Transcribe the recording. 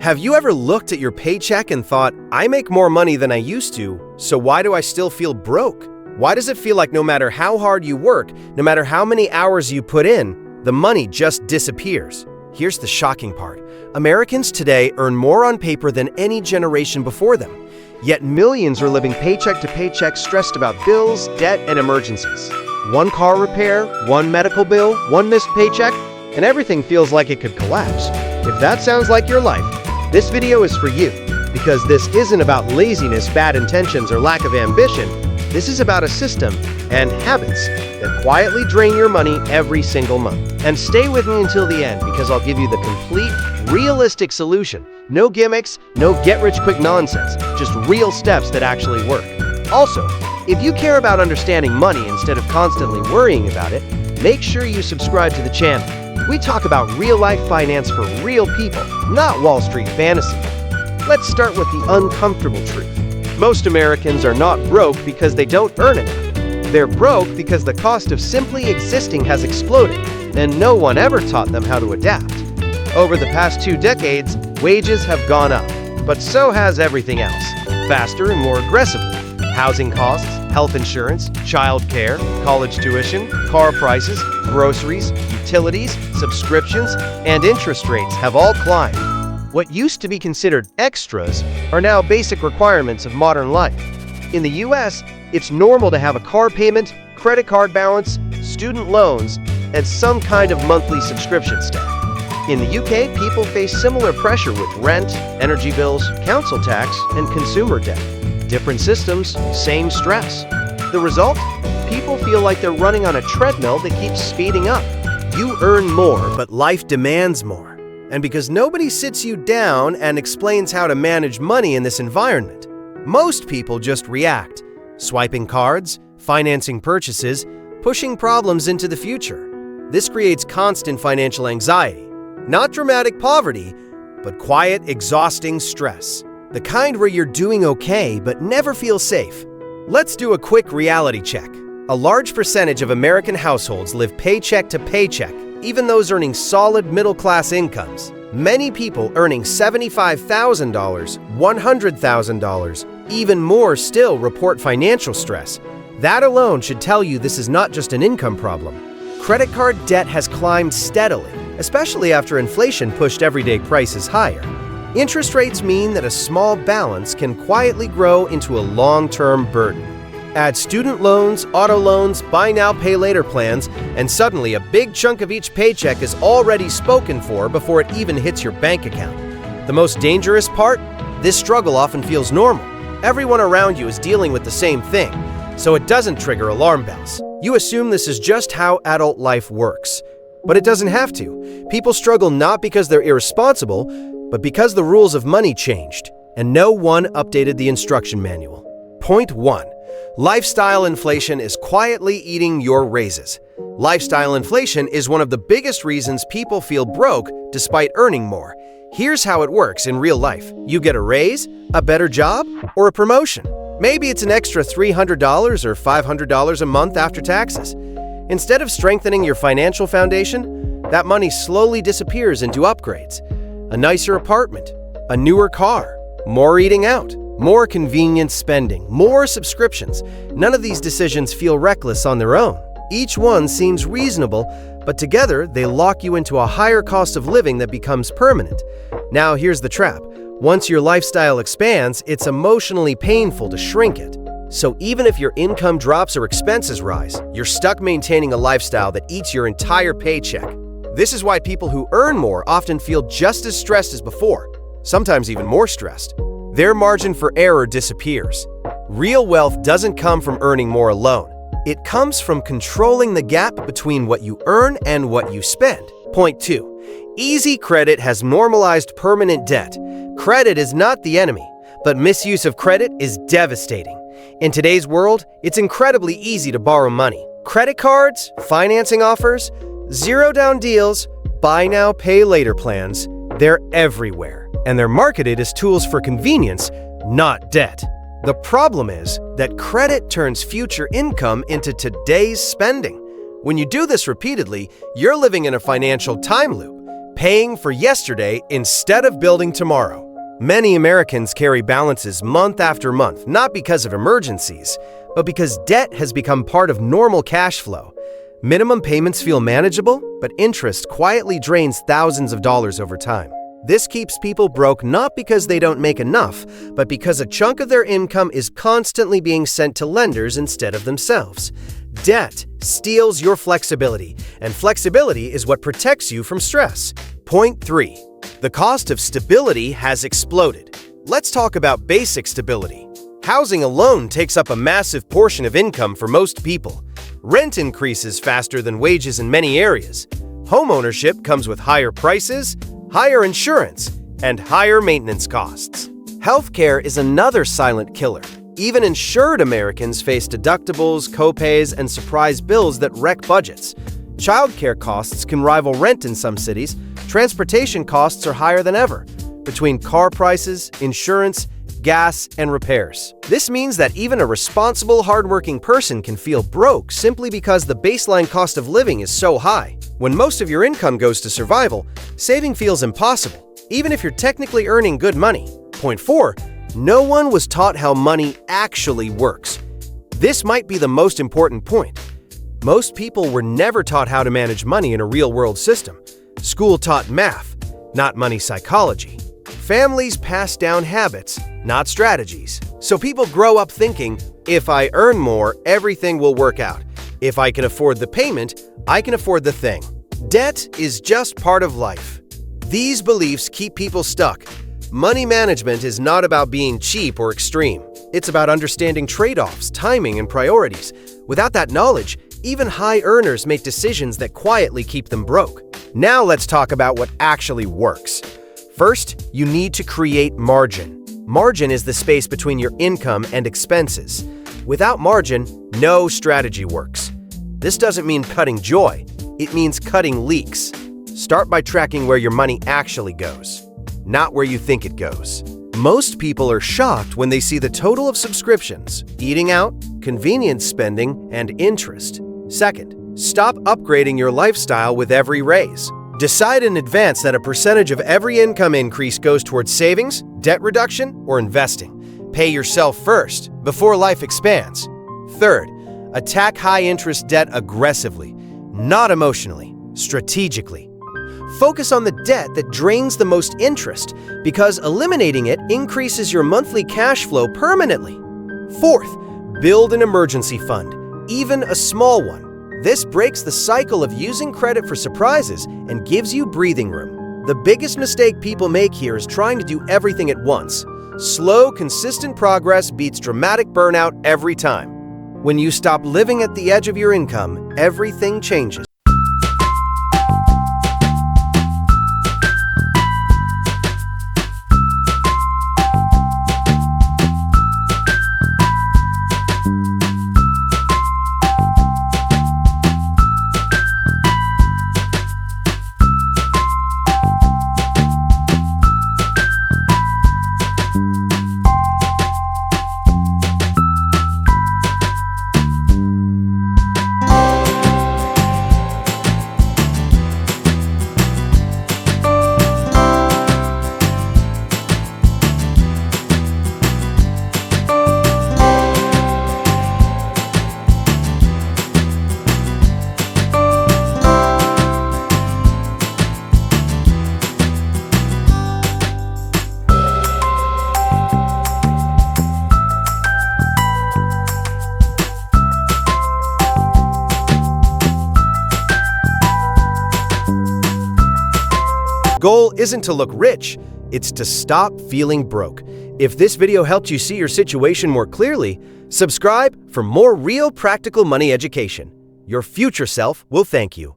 Have you ever looked at your paycheck and thought, I make more money than I used to, so why do I still feel broke? Why does it feel like no matter how hard you work, no matter how many hours you put in, the money just disappears? Here's the shocking part. Americans today earn more on paper than any generation before them. Yet millions are living paycheck to paycheck, stressed about bills, debt, and emergencies. One car repair, one medical bill, one missed paycheck, and everything feels like it could collapse. If that sounds like your life, this video is for you, because this isn't about laziness, bad intentions, or lack of ambition. This is about a system and habits that quietly drain your money every single month. And stay with me until the end, because I'll give you the complete, realistic solution. No gimmicks, no get-rich-quick nonsense, just real steps that actually work. Also, if you care about understanding money instead of constantly worrying about it, make sure you subscribe to the channel. We talk about real-life finance for real people, not Wall Street fantasy. Let's start with the uncomfortable truth. Most Americans are not broke because they don't earn enough. They're broke because the cost of simply existing has exploded, and no one ever taught them how to adapt. Over the past 2 decades, wages have gone up, but so has everything else, faster and more aggressively. Housing costs, health insurance, child care, college tuition, car prices, groceries, utilities, subscriptions, and interest rates have all climbed. What used to be considered extras are now basic requirements of modern life. In the US, it's normal to have a car payment, credit card balance, student loans, and some kind of monthly subscription stack. In the UK, people face similar pressure with rent, energy bills, council tax, and consumer debt. Different systems, same stress. The result? People feel like they're running on a treadmill that keeps speeding up. You earn more, but life demands more. And because nobody sits you down and explains how to manage money in this environment, most people just react, swiping cards, financing purchases, pushing problems into the future. This creates constant financial anxiety. Not dramatic poverty, but quiet, exhausting stress. The kind where you're doing okay, but never feel safe. Let's do a quick reality check. A large percentage of American households live paycheck to paycheck, even those earning solid middle-class incomes. Many people earning $75,000, $100,000, even more still report financial stress. That alone should tell you this is not just an income problem. Credit card debt has climbed steadily, especially after inflation pushed everyday prices higher. Interest rates mean that a small balance can quietly grow into a long-term burden. Add student loans, auto loans, buy now, pay later plans, and suddenly a big chunk of each paycheck is already spoken for before it even hits your bank account. The most dangerous part? This struggle often feels normal. Everyone around you is dealing with the same thing, so it doesn't trigger alarm bells. You assume this is just how adult life works. But it doesn't have to. People struggle not because they're irresponsible, but because the rules of money changed, and no one updated the instruction manual. Point 1. Lifestyle inflation is quietly eating your raises. Lifestyle inflation is one of the biggest reasons people feel broke despite earning more. Here's how it works in real life. You get a raise, a better job, or a promotion. Maybe it's an extra $300 or $500 a month after taxes. Instead of strengthening your financial foundation, that money slowly disappears into upgrades. A nicer apartment, a newer car, more eating out, more convenient spending, more subscriptions. None of these decisions feel reckless on their own. Each one seems reasonable, but together they lock you into a higher cost of living that becomes permanent. Now here's the trap. Once your lifestyle expands, it's emotionally painful to shrink it. So even if your income drops or expenses rise, you're stuck maintaining a lifestyle that eats your entire paycheck. This is why people who earn more often feel just as stressed as before, sometimes even more stressed. Their margin for error disappears. Real wealth doesn't come from earning more alone. It comes from controlling the gap between what you earn and what you spend. Point 2. Easy credit has normalized permanent debt. Credit is not the enemy, but misuse of credit is devastating. In today's world, it's incredibly easy to borrow money. Credit cards, financing offers, zero-down deals, buy now, pay later plans, they're everywhere, and they're marketed as tools for convenience, not debt. The problem is that credit turns future income into today's spending. When you do this repeatedly, you're living in a financial time loop. Paying for yesterday instead of building tomorrow. Many Americans carry balances month after month, not because of emergencies, but because debt has become part of normal cash flow. Minimum payments feel manageable, but interest quietly drains thousands of dollars over time. This keeps people broke not because they don't make enough, but because a chunk of their income is constantly being sent to lenders instead of themselves. Debt steals your flexibility, and flexibility is what protects you from stress. Point 3. The cost of stability has exploded. Let's talk about basic stability. Housing alone takes up a massive portion of income for most people. Rent increases faster than wages in many areas. Homeownership comes with higher prices, higher insurance, and higher maintenance costs. Healthcare is another silent killer. Even insured Americans face deductibles, copays, and surprise bills that wreck budgets. Childcare costs can rival rent in some cities. Transportation costs are higher than ever, between car prices, insurance, gas, and repairs. This means that even a responsible, hardworking person can feel broke simply because the baseline cost of living is so high. When most of your income goes to survival, saving feels impossible, even if you're technically earning good money. Point 4. No one was taught how money actually works. This might be the most important point. Most people were never taught how to manage money in a real-world system. School taught math, not money psychology. Families pass down habits, not strategies. So people grow up thinking, if I earn more, everything will work out. If I can afford the payment, I can afford the thing. Debt is just part of life. These beliefs keep people stuck. Money management is not about being cheap or extreme. It's about understanding trade-offs, timing, and priorities. Without that knowledge, even high earners make decisions that quietly keep them broke. Now let's talk about what actually works. First, you need to create margin. Margin is the space between your income and expenses. Without margin, no strategy works. This doesn't mean cutting joy. It means cutting leaks. Start by tracking where your money actually goes, not where you think it goes. Most people are shocked when they see the total of subscriptions, eating out, convenience spending, and interest. Second, stop upgrading your lifestyle with every raise. Decide in advance that a percentage of every income increase goes towards savings, debt reduction, or investing. Pay yourself first, before life expands. Third, attack high-interest debt aggressively, not emotionally, strategically. Focus on the debt that drains the most interest, because eliminating it increases your monthly cash flow permanently. Fourth, build an emergency fund, even a small one. This breaks the cycle of using credit for surprises and gives you breathing room. The biggest mistake people make here is trying to do everything at once. Slow, consistent progress beats dramatic burnout every time. When you stop living at the edge of your income, everything changes. Goal isn't to look rich, it's to stop feeling broke. If this video helped you see your situation more clearly, subscribe for more real practical money education. Your future self will thank you.